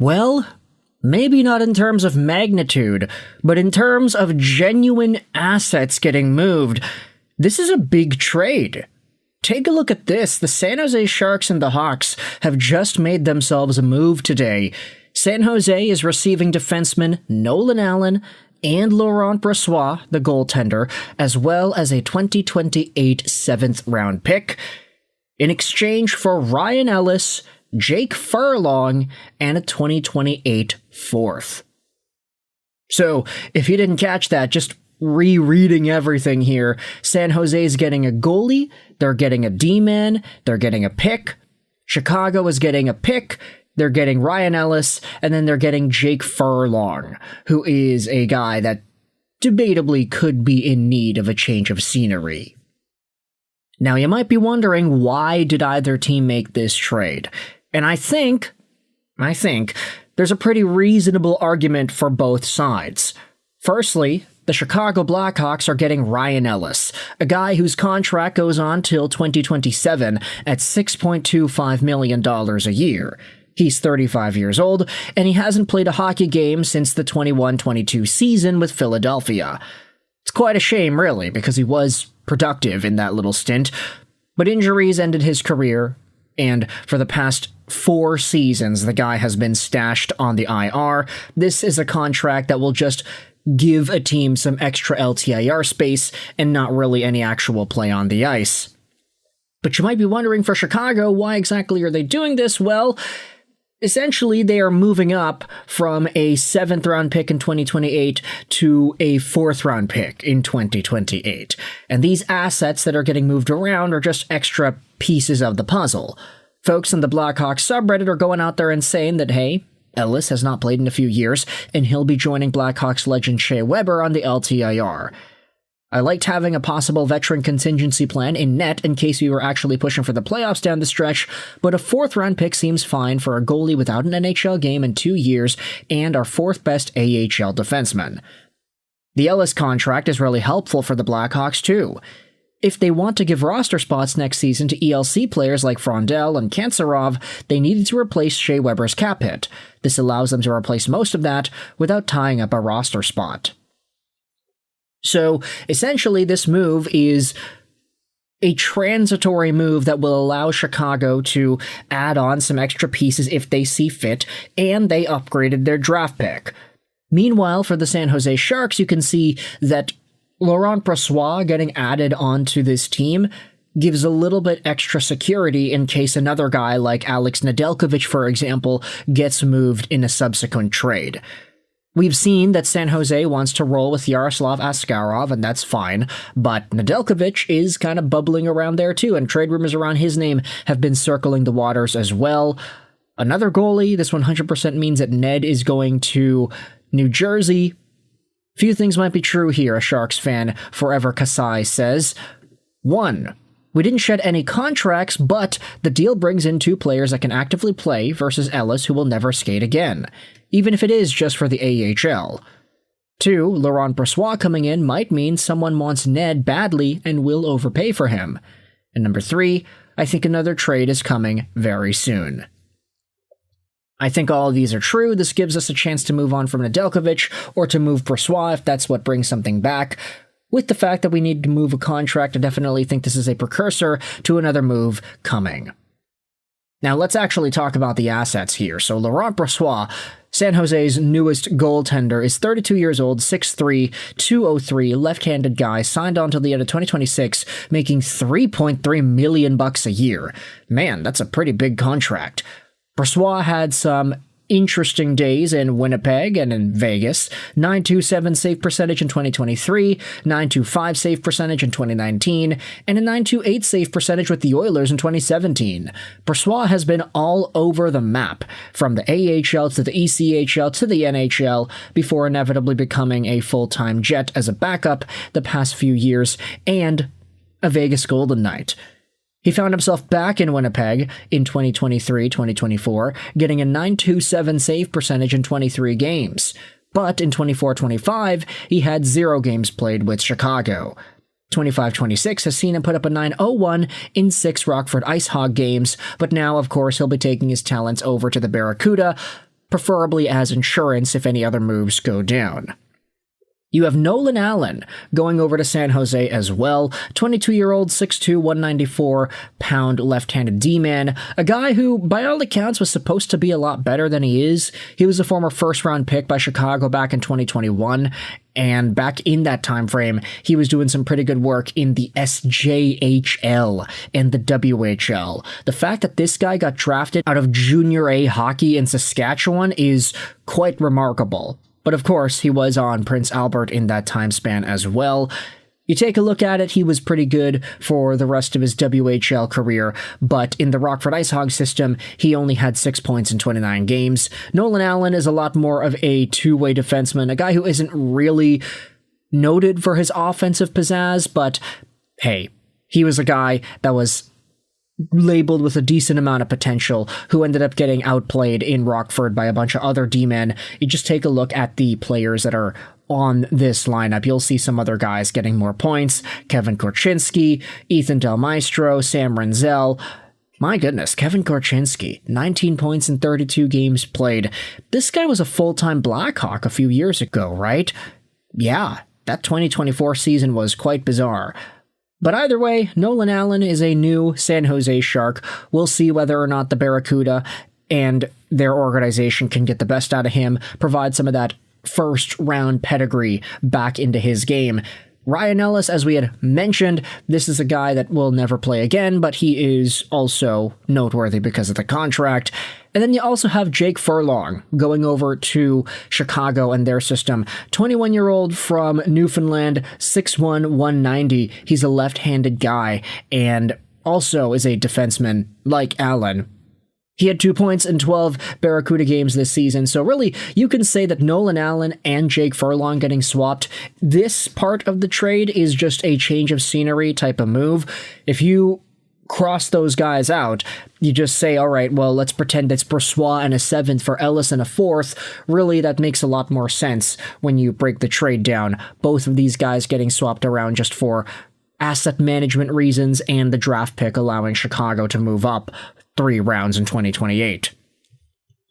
Well, maybe not in terms of magnitude, but in terms of genuine assets getting moved, this is a big trade. Take a look at this. The San Jose Sharks and the Hawks have just made themselves a move today. San Jose is receiving defenseman Nolan Allan and Laurent Brossoit, the goaltender, as well as a 2028 7th-round pick, in exchange for Ryan Ellis, Jake Furlong, and a 2028 4th. So, if you didn't catch that, just rereading everything here, San Jose is getting a goalie, they're getting a D-man, they're getting a pick, Chicago is getting a pick, they're getting Ryan Ellis, and then they're getting Jake Furlong, who is a guy that debatably could be in need of a change of scenery. Now, you might be wondering, why did either team make this trade? And I think there's a pretty reasonable argument for both sides. Firstly, the Chicago Blackhawks are getting Ryan Ellis, a guy whose contract goes on till 2027 at $6.25 million a year. He's 35 years old, and he hasn't played a hockey game since the 21-22 season with Philadelphia. It's quite a shame, really, because he was productive in that little stint, but injuries ended his career, and for the past 4 seasons, the guy has been stashed on the IR. This is a contract that will just give a team some extra LTIR space and not really any actual play on the ice. But you might be wondering, for Chicago, why exactly are they doing this? Well, essentially, they are moving up from a 7th-round pick in 2028 to a 4th-round pick in 2028. And these assets that are getting moved around are just extra pieces of the puzzle. Folks in the Blackhawks subreddit are going out there and saying that, hey, Ellis has not played in a few years, and he'll be joining Blackhawks legend Shea Weber on the LTIR. I liked having a possible veteran contingency plan in net in case we were actually pushing for the playoffs down the stretch, but a 4th-round pick seems fine for a goalie without an NHL game in 2 years and our 4th best AHL defenseman. The Ellis contract is really helpful for the Blackhawks too. If they want to give roster spots next season to ELC players like Frondell and Kantsarov, they needed to replace Shea Weber's cap hit. This allows them to replace most of that without tying up a roster spot. So, essentially, this move is a transitory move that will allow Chicago to add on some extra pieces if they see fit, and they upgraded their draft pick. Meanwhile, for the San Jose Sharks, you can see that Laurent Brossoit getting added onto this team gives a little bit extra security in case another guy like Alex Nedeljkovic, for example, gets moved in a subsequent trade. We've seen that San Jose wants to roll with Yaroslav Askarov, and that's fine, but Nedeljkovic is kind of bubbling around there too, and trade rumors around his name have been circling the waters as well. Another goalie, this 100% means that Ned is going to New Jersey. Few things might be true here, a Sharks fan, Forever Kasai says. 1. We didn't shed any contracts, but the deal brings in 2 players that can actively play versus Ellis, who will never skate again, even if it is just for the AHL. 2. Laurent Brossoit coming in might mean someone wants Ned badly and will overpay for him. And number 3, I think another trade is coming very soon. I think all of these are true. This gives us a chance to move on from Nedeljkovic or to move Brossoit if that's what brings something back. With the fact that we need to move a contract, I definitely think this is a precursor to another move coming. Now let's actually talk about the assets here. So Laurent Brossoit, San Jose's newest goaltender, is 32 years old, 6'3", 203, left-handed guy, signed on till the end of 2026, making $3.3 million a year. Man, that's a pretty big contract. Brossoit had some interesting days in Winnipeg and in Vegas. .927 save percentage in 2023, .925 save percentage in 2019, and a .928 save percentage with the Oilers in 2017. Brossoit has been all over the map, from the AHL to the ECHL to the NHL, before inevitably becoming a full-time Jet as a backup the past few years, and a Vegas Golden Knight. He found himself back in Winnipeg in 2023-2024, getting a .927 save percentage in 23 games. But in 24-25, he had 0 games played with Chicago. 25-26 has seen him put up a .901 in 6 Rockford Ice Hog games, but now, of course, he'll be taking his talents over to the Barracuda. preferably as insurance if any other moves go down. You have Nolan Allan going over to San Jose as well, 22-year-old, 6'2", 194-pound left-handed D-man, a guy who, by all accounts, was supposed to be a lot better than he is. He was a former first-round pick by Chicago back in 2021, and back in that time frame, he was doing some pretty good work in the SJHL and the WHL. The fact that this guy got drafted out of Junior A hockey in Saskatchewan is quite remarkable. But of course, he was on Prince Albert in that time span as well. You take a look at it, he was pretty good for the rest of his WHL career, but in the Rockford IceHogs system, he only had 6 points in 29 games. Nolan Allan is a lot more of a two-way defenseman, a guy who isn't really noted for his offensive pizzazz, but hey, he was a guy that was labeled with a decent amount of potential, who ended up getting outplayed in Rockford by a bunch of other D-men. You just take a look at the players that are on this lineup. You'll see some other guys getting more points. Kevin Korchinski, Ethan Del Maestro, Sam Renzel. My goodness, Kevin Korchinski, 19 points in 32 games played. This guy was a full-time Blackhawk a few years ago, right? Yeah, that 2024 season was quite bizarre. But either way, Nolan Allan is a new San Jose Shark. We'll see whether or not the Barracuda and their organization can get the best out of him, provide some of that first-round pedigree back into his game. Ryan Ellis, as we had mentioned, this is a guy that will never play again, but he is also noteworthy because of the contract. And then you also have Jake Furlong going over to Chicago and their system. 21-year-old from Newfoundland, 6'1", 190. He's a left-handed guy and also is a defenseman like Allan. He had 2 points in 12 Barracuda games this season, so really, you can say that Nolan Allan and Jake Furlong getting swapped, this part of the trade is just a change of scenery type of move. If you cross those guys out, you just say, all right, well, let's pretend it's Brossoit and a 7th for Ellis and a 4th. Really, that makes a lot more sense when you break the trade down. Both of these guys getting swapped around just for asset management reasons and the draft pick allowing Chicago to move up 3 rounds in 2028.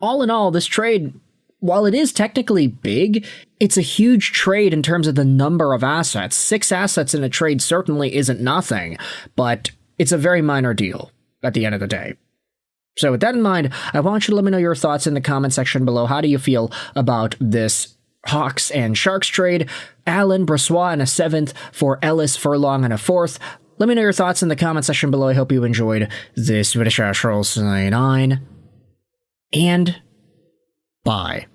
All in all, this trade, while it is technically big, it's a huge trade in terms of the number of assets. 6 assets in a trade certainly isn't nothing, but it's a very minor deal at the end of the day. So with that in mind, I want you to let me know your thoughts in the comment section below. How do you feel about this Hawks and Sharks trade? Allan, Brossoit, and a 7th for Ellis, Furlong, and a 4th. Let me know your thoughts in the comment section below. I hope you enjoyed this British Ashroll 9, and bye.